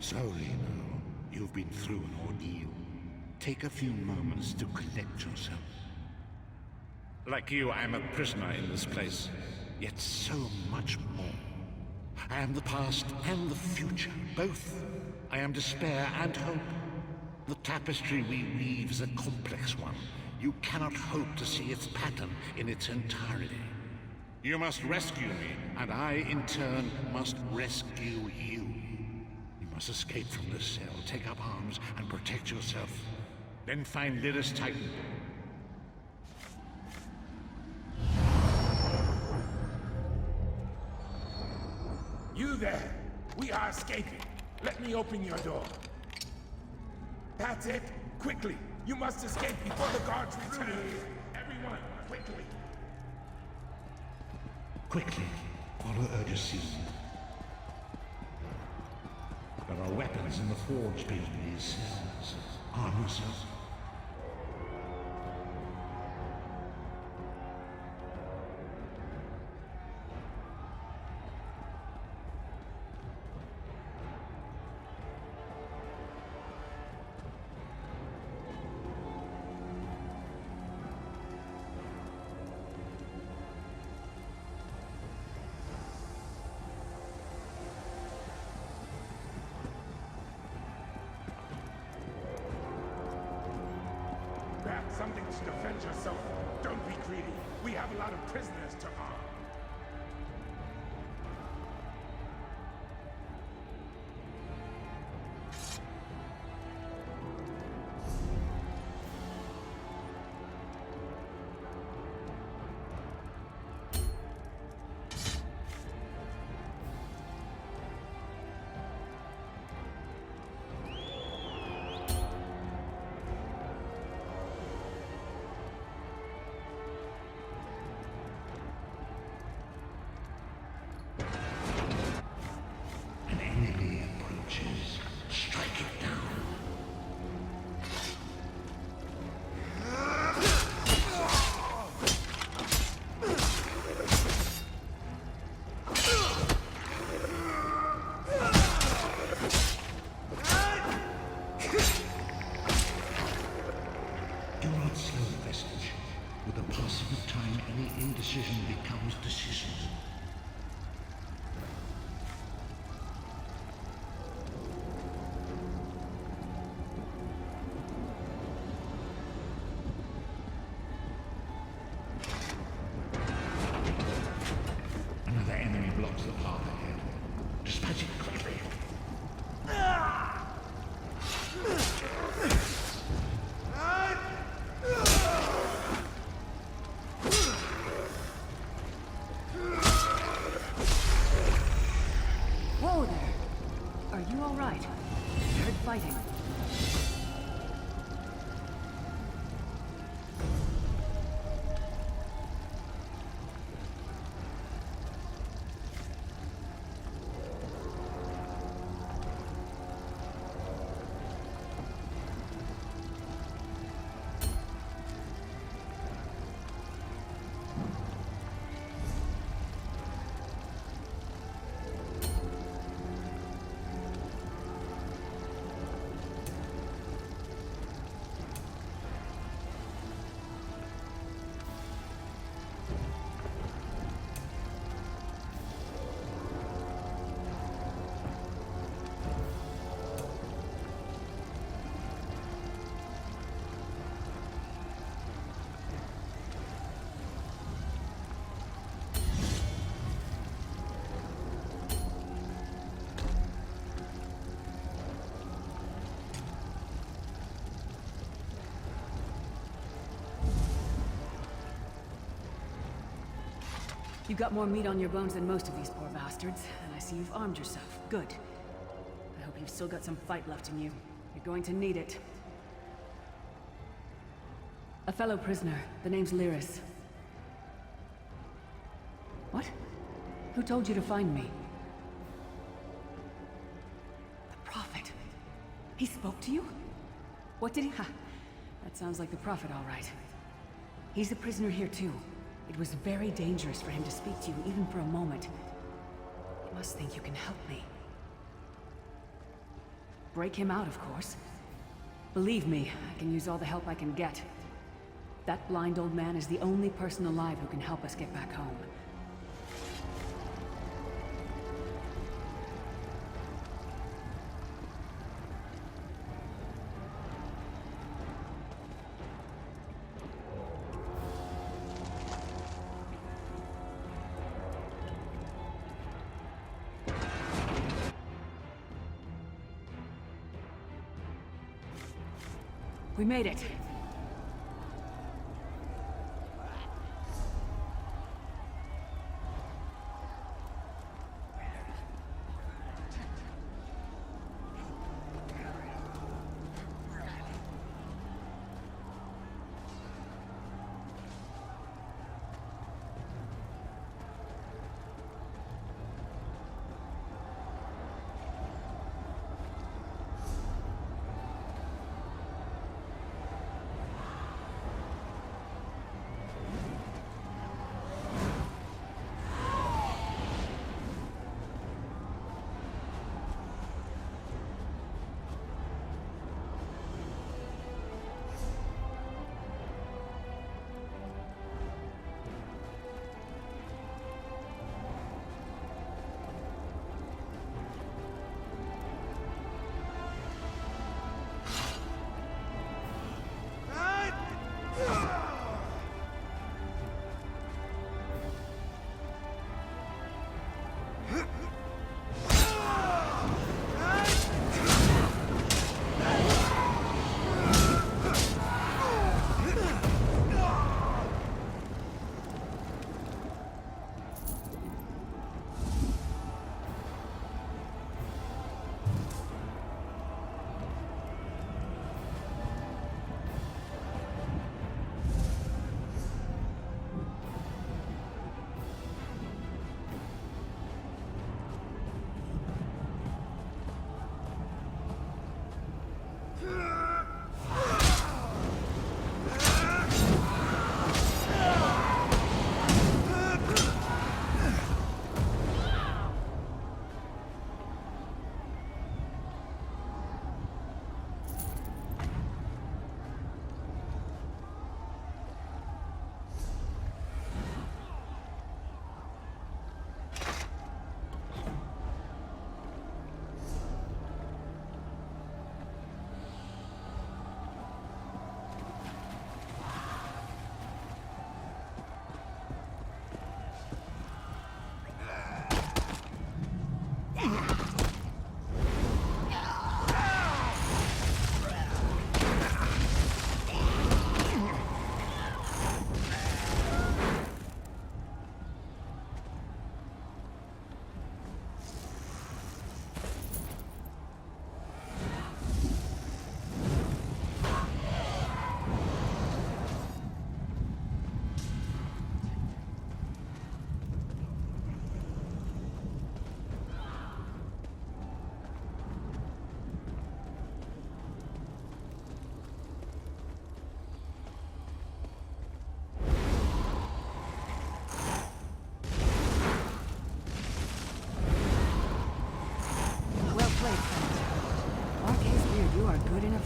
Slowly now. You've been through an ordeal. Take a few moments to collect yourself. Like you, I am a prisoner in this place. Yet so much more. I am the past and the future, both. I am despair and hope. The tapestry we weave is a complex one. You cannot hope to see its pattern in its entirety. You must rescue me, and I, in turn, must rescue you. You must escape from this cell, take up arms, and protect yourself. Then find Lyris Titan. You there! We are escaping. Let me open your door. That's it! Quickly! You must escape before the guards return! Everyone, quickly! Quickly, follow urgency. There are weapons in the forge beyond these cells. Arm yourself. Something to defend yourself. Don't be greedy. We have a lot of prisoners to arm. Indecision becomes decision. Another enemy blocks the path ahead. Dispatch it quickly. Fighting. You've got more meat on your bones than most of these poor bastards, and I see you've armed yourself. Good. I hope you've still got some fight left in you. You're going to need it. A fellow prisoner. The name's Lyris. What? Who told you to find me? The Prophet. He spoke to you? What did he... Ha! That sounds like the Prophet, all right. He's a prisoner here, too. It was very dangerous for him to speak to you, even for a moment. You must think you can help me. Break him out, of course. Believe me, I can use all the help I can get. That blind old man is the only person alive who can help us get back home. We made it.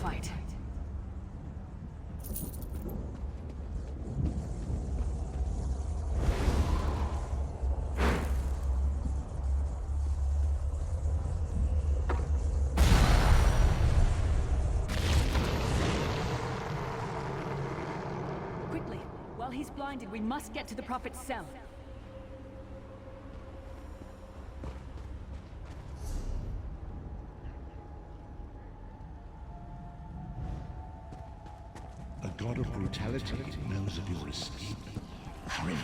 Fight. Quickly, while he's blinded, we must get to the Prophet's cell. A god of brutality knows of your escape. Hurry.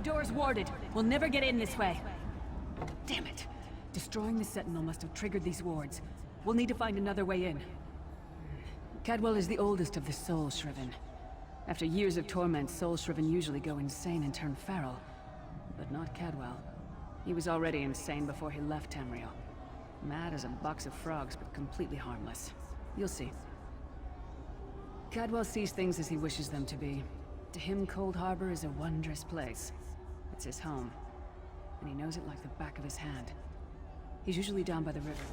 door's warded. We'll never get in this way. Damn it. Destroying the Sentinel must have triggered these wards. We'll need to find another way in. Cadwell is the oldest of the Soul Shriven. After years of torment, Soul Shriven usually go insane and turn feral. But not Cadwell. He was already insane before he left Tamriel. Mad as a box of frogs, but completely harmless. You'll see. Cadwell sees things as he wishes them to be. To him, Coldharbour is a wondrous place. It's his home. And he knows it like the back of his hand. He's usually down by the river.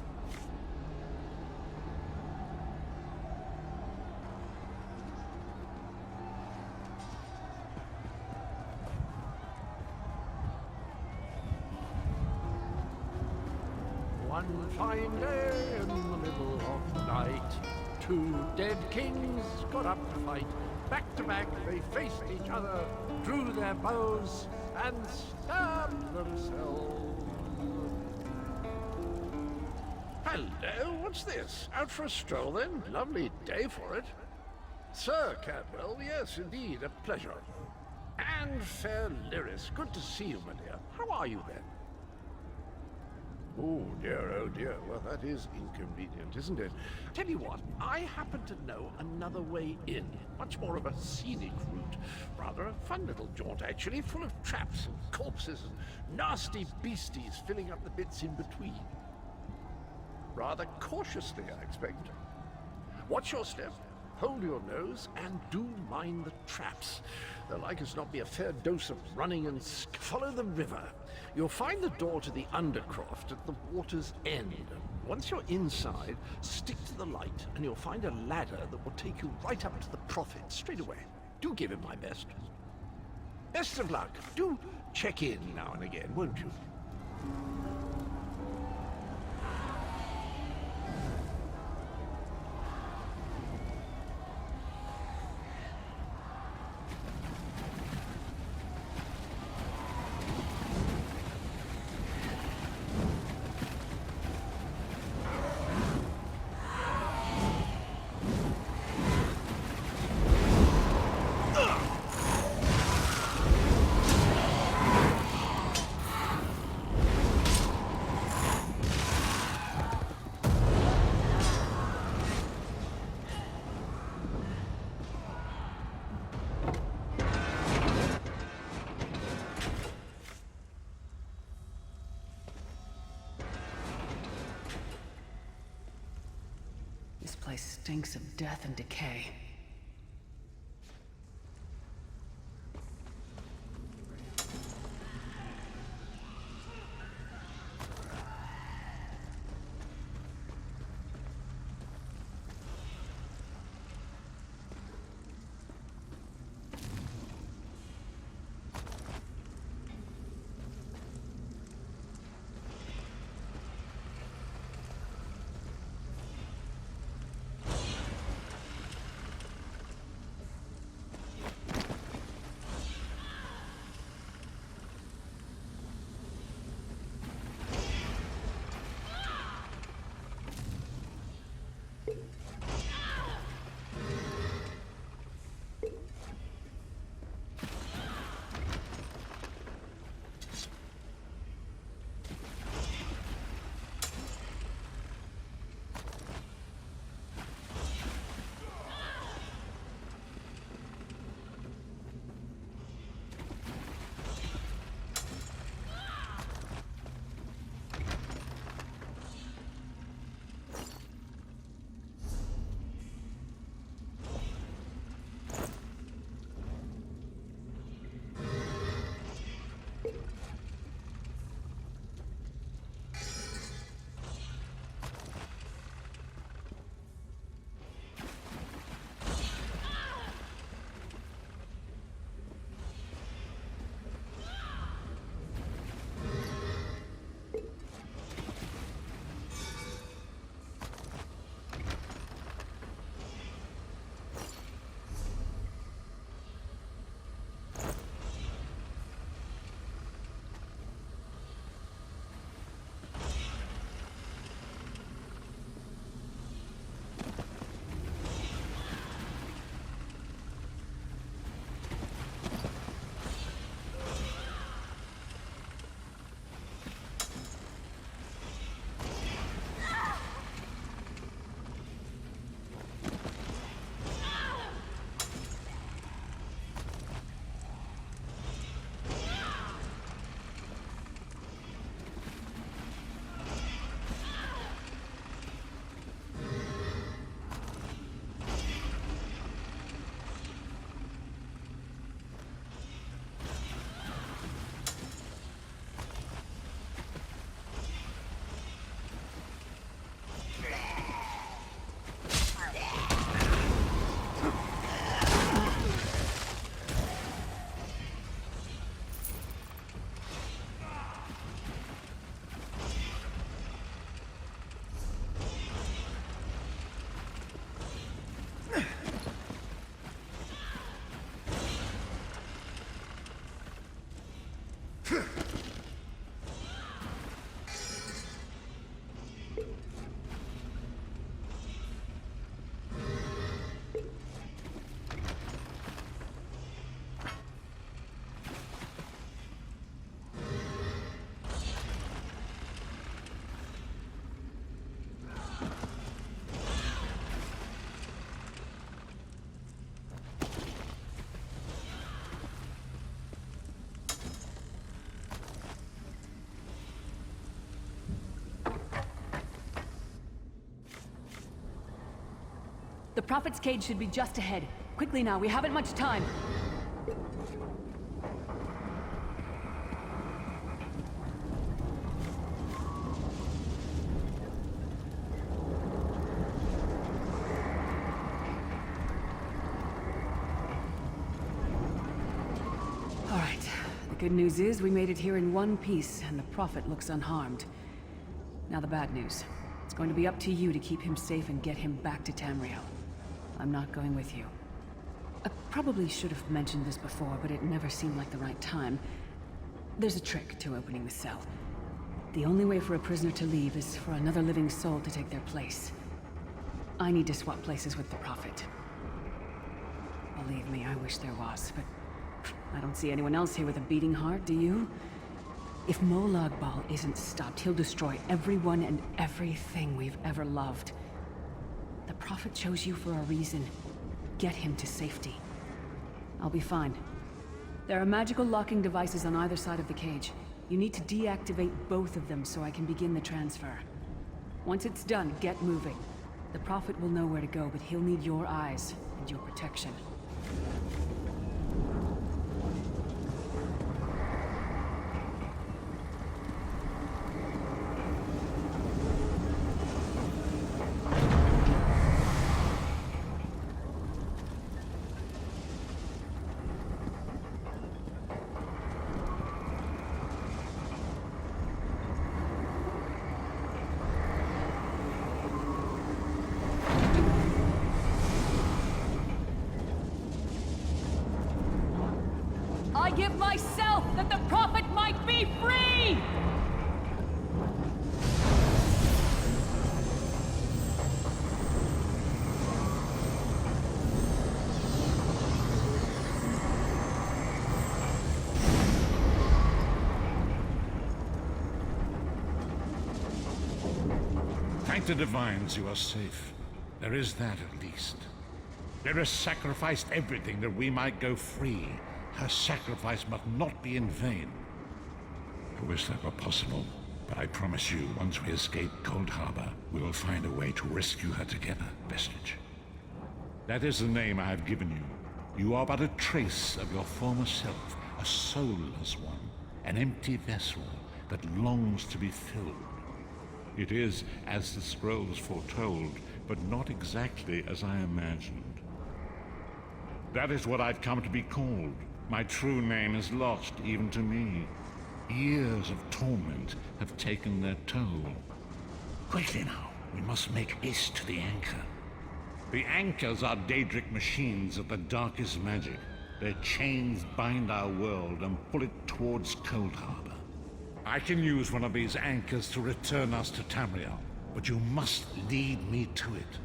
One fine day in the middle of the night, two dead kings got up to fight. Back to back they faced each other, drew their bows, and stabbed themselves. Hello, what's this? Out for a stroll then? Lovely day for it. Sir Cadwell, yes, indeed, a pleasure. And fair Lyris, good to see you, my dear. How are you then? Oh dear, well that is inconvenient, isn't it? Tell you what, I happen to know another way in. Much more of a scenic route. Rather a fun little jaunt, actually, full of traps and corpses and nasty beasties filling up the bits in between. Rather cautiously, I expect. Watch your step, hold your nose, and do mind the traps. There'll like as not be a fair dose of running and follow the river. You'll find the door to the Undercroft at the water's end. Once you're inside, stick to the light, and you'll find a ladder that will take you right up to the Prophet straight away. Do give him my best. Best of luck. Do check in now and again, won't you? This place stinks of death and decay. The Prophet's cage should be just ahead. Quickly now, we haven't much time. All right. The good news is we made it here in one piece, and the Prophet looks unharmed. Now the bad news. It's going to be up to you to keep him safe and get him back to Tamriel. I'm not going with you. I probably should have mentioned this before, but it never seemed like the right time. There's a trick to opening the cell. The only way for a prisoner to leave is for another living soul to take their place. I need to swap places with the Prophet. Believe me, I wish there was, but I don't see anyone else here with a beating heart, do you? If Molag Bal isn't stopped, he'll destroy everyone and everything we've ever loved. The Prophet chose you for a reason. Get him to safety. I'll be fine. There are magical locking devices on either side of the cage. You need to deactivate both of them so I can begin the transfer. Once it's done, get moving. The Prophet will know where to go, but he'll need your eyes and your protection. I give myself that the Prophet might be free! Thank the divines you are safe. There is that at least. There has sacrificed everything that we might go free. Her sacrifice must not be in vain. I wish that were possible, but I promise you, once we escape Coldharbour, we will find a way to rescue her together, Vestige. That is the name I have given you. You are but a trace of your former self, a soulless one, an empty vessel that longs to be filled. It is as the scrolls foretold, but not exactly as I imagined. That is what I've come to be called. My true name is lost even to me. Years of torment have taken their toll. Quickly now, we must make haste to the anchor. The anchors are daedric machines of the darkest magic. Their chains bind our world and pull it towards Coldharbour. I can use one of these anchors to return us to Tamriel, but you must lead me to it.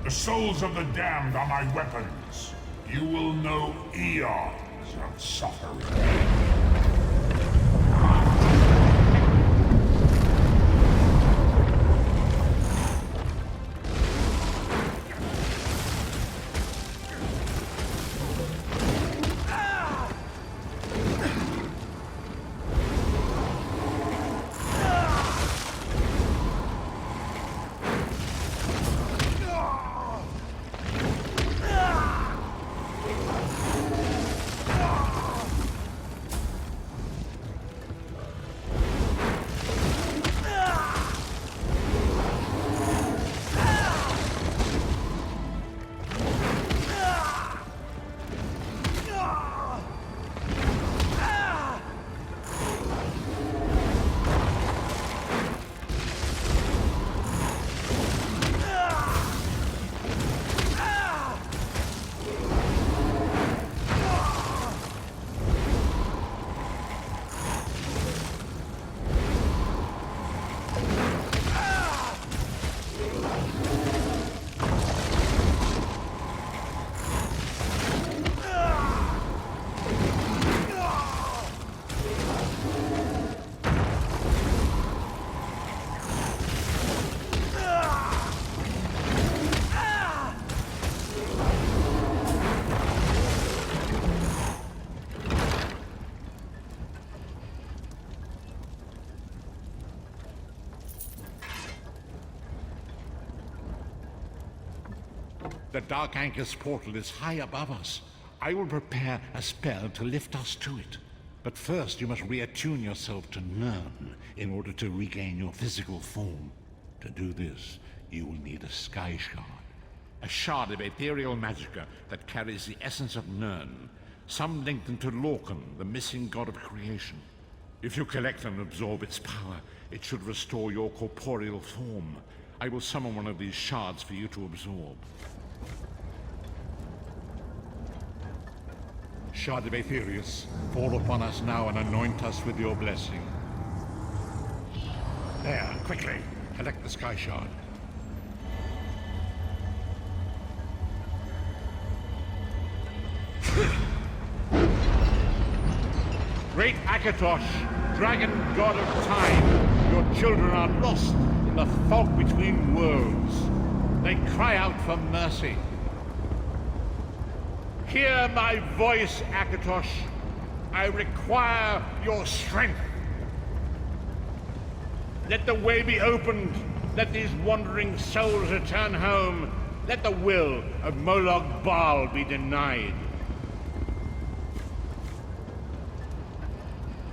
Souls of the damned are my weapons. You will know eons of suffering. The Dark Anchor's portal is high above us. I will prepare a spell to lift us to it. But first, you must reattune yourself to Nirn in order to regain your physical form. To do this, you will need a Sky Shard. A shard of ethereal magicka that carries the essence of Nirn, some linked into Lorcan, the missing god of creation. If you collect and absorb its power, it should restore your corporeal form. I will summon one of these shards for you to absorb. Shard of Aetherius, fall upon us now and anoint us with your blessing. There, quickly, collect the Sky Shard. Great Akatosh, dragon god of time, your children are lost in the fog between worlds. They cry out for mercy. Hear my voice, Akatosh. I require your strength. Let the way be opened. Let these wandering souls return home. Let the will of Molag Bal be denied.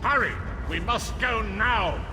Hurry! We must go now!